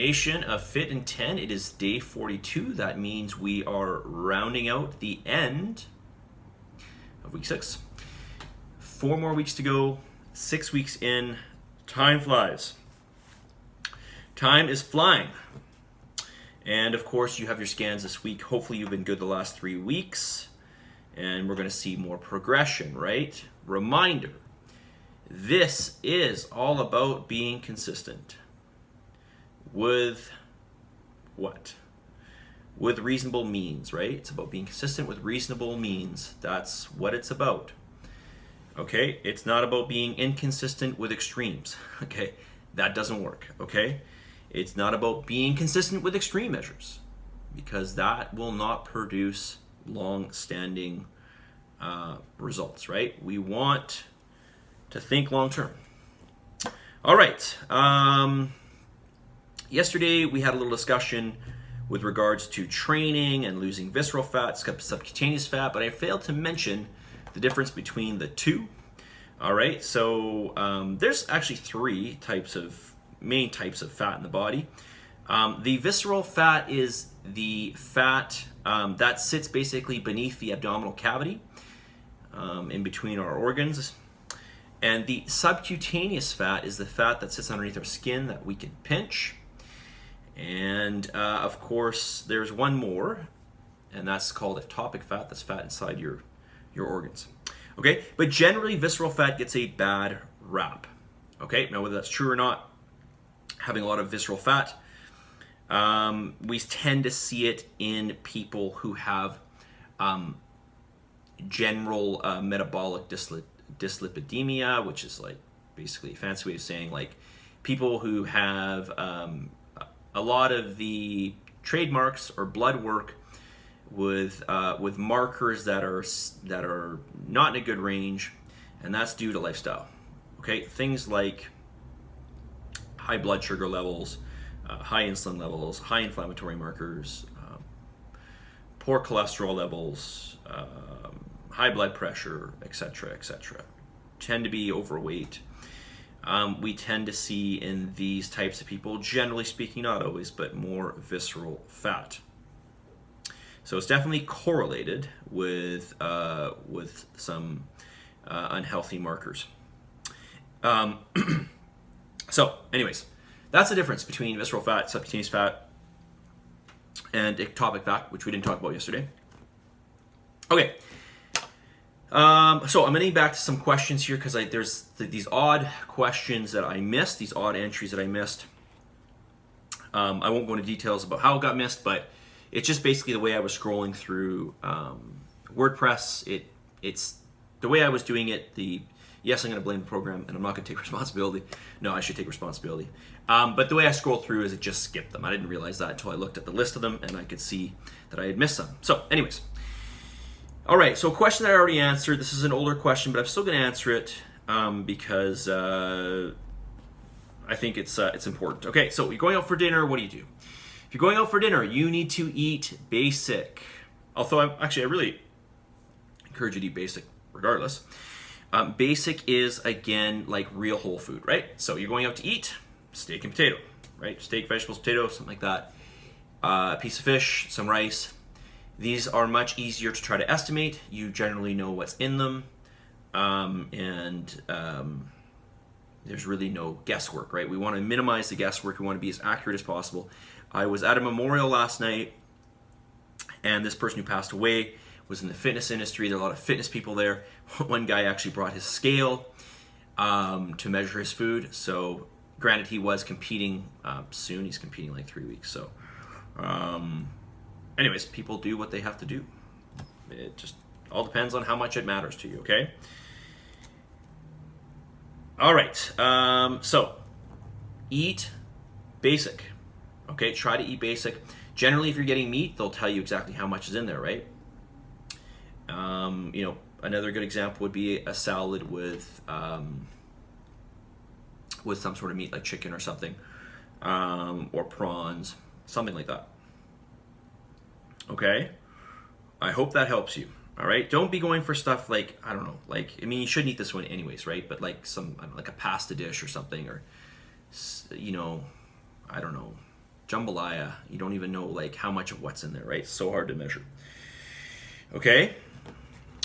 Nation of Fit in 10, it is day 42. That means we are rounding out the end of week 6. 4 more weeks to go, 6 weeks in. Time flies. Time is flying. And of course, you have your scans this week. Hopefully, you've been good the last 3 weeks. And we're going to see more progression, right? Reminder, this is all about being consistent. With what? With reasonable means, right? It's about being consistent with reasonable means. That's what it's about. Okay? It's not about being inconsistent with extremes. Okay? That doesn't work. Okay? It's not about being consistent with extreme measures, because that will not produce long-standing results, right? We want to think long-term. All right. Yesterday, we had a little discussion with regards to training and losing visceral fat, subcutaneous fat, but I failed to mention the difference between the two. All right, so there's actually 3 main types of fat in the body. The visceral fat is the fat that sits basically beneath the abdominal cavity, in between our organs. And the subcutaneous fat is the fat that sits underneath our skin that we can pinch. And of course, there's one more, and that's called ectopic fat. That's fat inside your organs. Okay, but generally, visceral fat gets a bad rap. Okay, now whether that's true or not, having a lot of visceral fat, we tend to see it in people who have general metabolic dyslipidemia, which is like basically a fancy way of saying like people who have a lot of the trademarks or blood work with markers that are not in a good range, and that's due to lifestyle. Okay, things like high blood sugar levels, high insulin levels, high inflammatory markers, poor cholesterol levels, high blood pressure, etc., tend to be overweight. We tend to see in these types of people, generally speaking, not always, but more visceral fat. So it's definitely correlated with some unhealthy markers. So, anyways, that's the difference between visceral fat, subcutaneous fat, and ectopic fat, which we didn't talk about yesterday. Okay. So I'm getting back to some questions here because there's these odd questions that I missed, these odd entries that I missed. I won't go into details about how it got missed, but it's just basically the way I was scrolling through WordPress. It's the way I was doing it. Yes, I'm going to blame the program, and I'm not going to take responsibility. No, I should take responsibility. But the way I scrolled through is it just skipped them. I didn't realize that until I looked at the list of them, and I could see that I had missed some. So, anyways. All right, so a question that I already answered. This is an older question, but I'm still going to answer it because I think it's important. Okay, so you're going out for dinner. What do you do? If you're going out for dinner, you need to eat basic. Although I really encourage you to eat basic regardless. Basic is, again, like real whole food, right? So you're going out to eat steak and potato, right? Steak, vegetables, potato, something like that. A piece of fish, some rice. These are much easier to try to estimate. You generally know what's in them. There's really no guesswork, right? We want to minimize the guesswork. We want to be as accurate as possible. I was at a memorial last night, and this person who passed away was in the fitness industry. There are a lot of fitness people there. One guy actually brought his scale to measure his food. So granted, he was competing soon. He's competing in like 3 weeks. So anyways, people do what they have to do. It just all depends on how much it matters to you, okay? All right, so eat basic, okay? Try to eat basic. Generally, if you're getting meat, they'll tell you exactly how much is in there, right? Another good example would be a salad with some sort of meat like chicken or something, or prawns, something like that. Okay? I hope that helps you. All right? Don't be going for stuff like, I don't know, you shouldn't eat this one anyways, right? But like a pasta dish or something, or, I don't know, jambalaya. You don't even know like how much of what's in there, right? It's so hard to measure. Okay.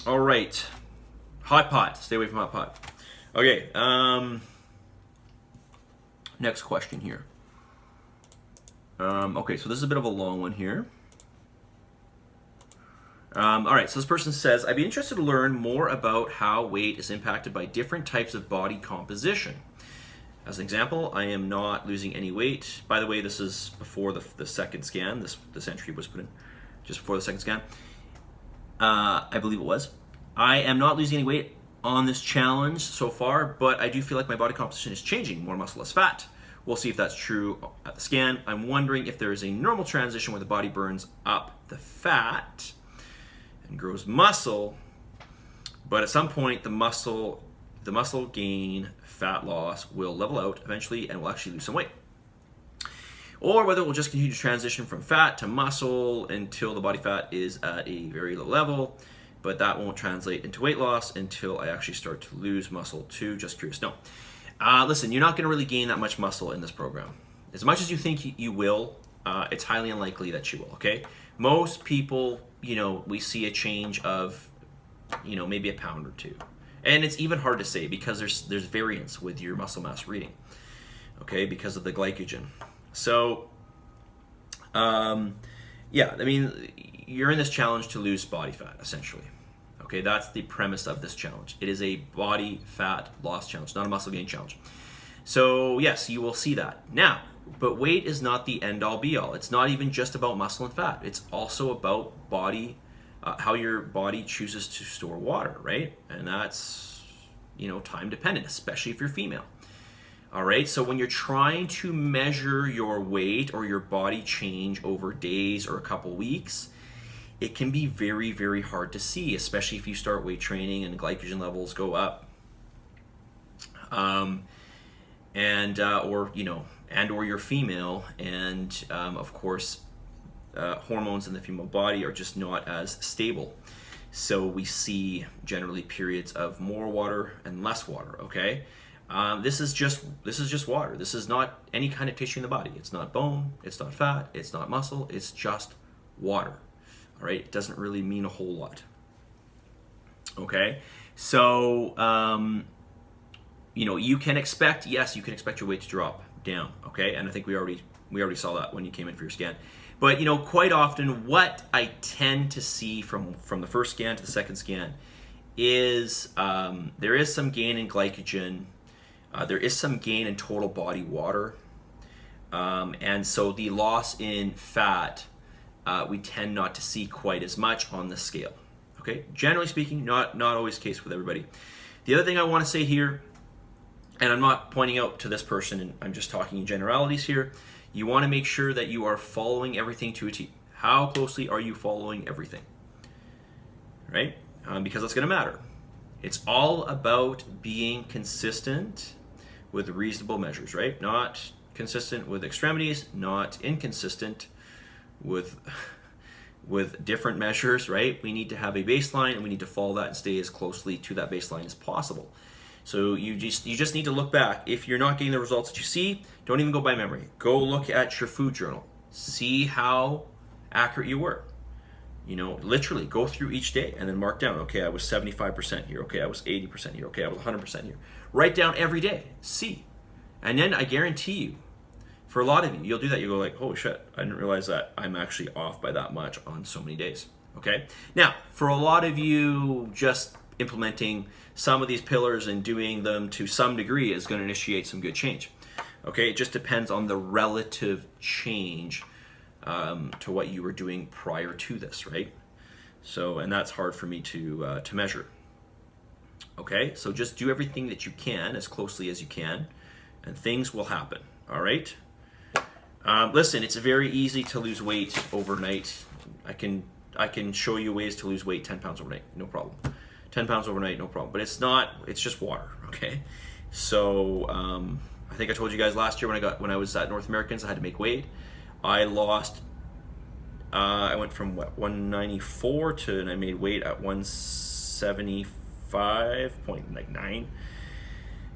All right. Hot pot. Stay away from hot pot. Okay. Next question here. Okay, so this is a bit of a long one here. All right, so this person says, I'd be interested to learn more about how weight is impacted by different types of body composition. As an example, I am not losing any weight. By the way, this is before the second scan. This entry was put in just before the second scan. I believe it was. I am not losing any weight on this challenge so far, but I do feel like my body composition is changing, more muscle, less fat. We'll see if that's true at the scan. I'm wondering if there is a normal transition where the body burns up the fat and grows muscle, but at some point the muscle gain, fat loss will level out eventually and we'll actually lose some weight. Or whether we'll just continue to transition from fat to muscle until the body fat is at a very low level, but that won't translate into weight loss until I actually start to lose muscle too. Just curious. No. Listen, you're not going to really gain that much muscle in this program. As much as you think you will, it's highly unlikely that you will, okay? Most people, we see a change of, maybe a pound or two. And it's even hard to say because there's variance with your muscle mass reading, okay, because of the glycogen. So, yeah, I mean, you're in this challenge to lose body fat, essentially. Okay, that's the premise of this challenge. It is a body fat loss challenge, not a muscle gain challenge. So yes, you will see that. Now, but weight is not the end all be all. It's not even just about muscle and fat. It's also about body, how your body chooses to store water, right? And that's, time dependent, especially if you're female. All right, so when you're trying to measure your weight or your body change over days or a couple weeks, it can be very, very hard to see, especially if you start weight training and glycogen levels go up. Or you're female, and of course, hormones in the female body are just not as stable. So we see generally periods of more water and less water. Okay, this is just water. This is not any kind of tissue in the body. It's not bone. It's not fat. It's not muscle. It's just water. All right, it doesn't really mean a whole lot. Okay, so you can expect your weight to drop down. Okay, and I think we already saw that when you came in for your scan. But quite often, what I tend to see from the first scan to the second scan is there is some gain in glycogen, there is some gain in total body water, and so the loss in fat. We tend not to see quite as much on the scale. Okay, generally speaking, not always the case with everybody. The other thing I want to say here, and I'm not pointing out to this person, and I'm just talking in generalities here, you want to make sure that you are following everything to a T. How closely are you following everything? Right? Because that's going to matter. It's all about being consistent with reasonable measures, right? Not consistent with extremities, not inconsistent with different measures, right? We need to have a baseline and we need to follow that and stay as closely to that baseline as possible. So you just need to look back. If you're not getting the results that you see, don't even go by memory. Go look at your food journal. See how accurate you were. Literally go through each day and then mark down, okay, I was 75% here. Okay, I was 80% here. Okay, I was 100% here. Write down every day. See. And then I guarantee you, for a lot of you, you'll do that. You go like, holy shit, I didn't realize that I'm actually off by that much on so many days. Okay? Now, for a lot of you, just implementing some of these pillars and doing them to some degree is going to initiate some good change. Okay? It just depends on the relative change to what you were doing prior to this, right? So, and that's hard for me to measure. Okay? So just do everything that you can as closely as you can, and things will happen. All right? Listen, it's very easy to lose weight overnight. I can show you ways to lose weight 10 pounds overnight, no problem. 10 pounds overnight, no problem. But it's just water, okay? So I think I told you guys last year when I was at North Americans, I had to make weight. I went from 194 and I made weight at 175.9.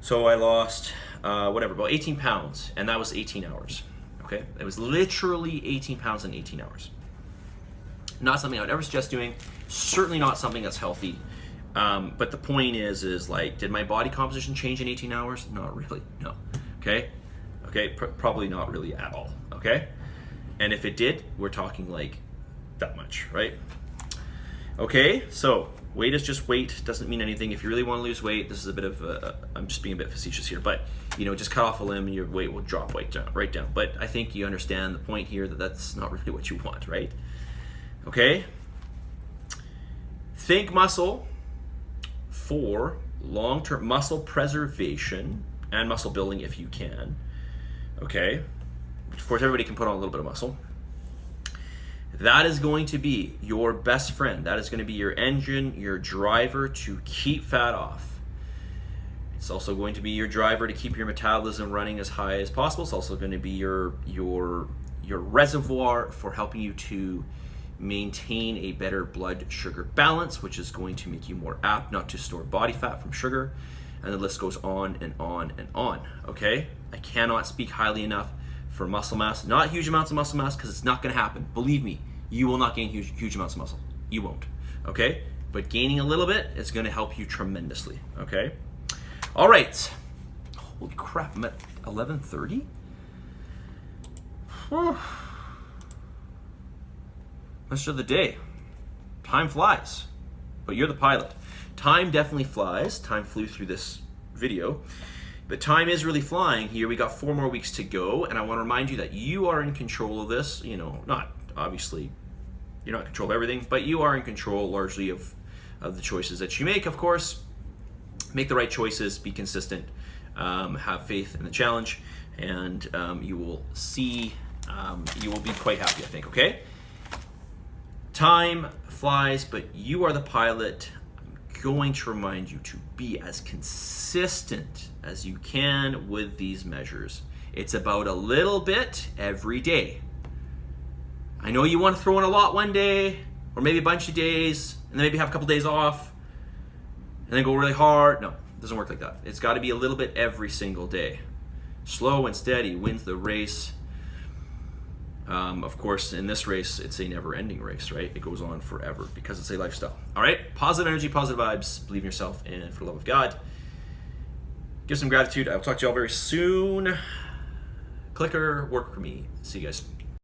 So I lost about 18 pounds, and that was 18 hours. Okay, it was literally 18 pounds in 18 hours. Not something I would ever suggest doing. Certainly not something that's healthy. But the point is like, did my body composition change in 18 hours? Not really, no. Okay, probably not really at all. Okay, and if it did, we're talking like that much, right? Okay, so weight is just weight, doesn't mean anything. If you really want to lose weight, this is a bit of I'm just being a bit facetious here, but just cut off a limb and your weight will drop right down. But I think you understand the point here, that that's not really what you want, right? Okay, think muscle for long-term muscle preservation and muscle building if you can. Okay, of course everybody can put on a little bit of muscle. That is going to be your best friend. That is going to be your engine, your driver to keep fat off. It's also going to be your driver to keep your metabolism running as high as possible. It's also going to be your reservoir for helping you to maintain a better blood sugar balance, which is going to make you more apt not to store body fat from sugar, and the list goes on and on and on. Okay, I cannot speak highly enough for muscle mass. Not huge amounts of muscle mass, because it's not going to happen. Believe me, you will not gain huge amounts of muscle. You won't. Okay, but gaining a little bit is going to help you tremendously. Okay, all right. Holy crap, I'm at 11:30. Rest of the day. Time flies, but you're the pilot. Time definitely flies. Time flew through this video, but time is really flying here. We got 4 more weeks to go, and I want to remind you that you are in control of this. Not obviously, you're not in control of everything, but you are in control largely of the choices that you make. Of course, make the right choices, be consistent, have faith in the challenge, and you will see, you will be quite happy, I think, okay? Time flies, but you are the pilot. I'm going to remind you to be as consistent as you can with these measures. It's about a little bit every day. I know you want to throw in a lot one day, or maybe a bunch of days, and then maybe have a couple days off, and then go really hard. No, it doesn't work like that. It's got to be a little bit every single day. Slow and steady wins the race. Of course, in this race, it's a never-ending race, right? It goes on forever because it's a lifestyle. All right? Positive energy, positive vibes. Believe in yourself, and for the love of God, give some gratitude. I will talk to you all very soon. Clicker, work for me. See you guys.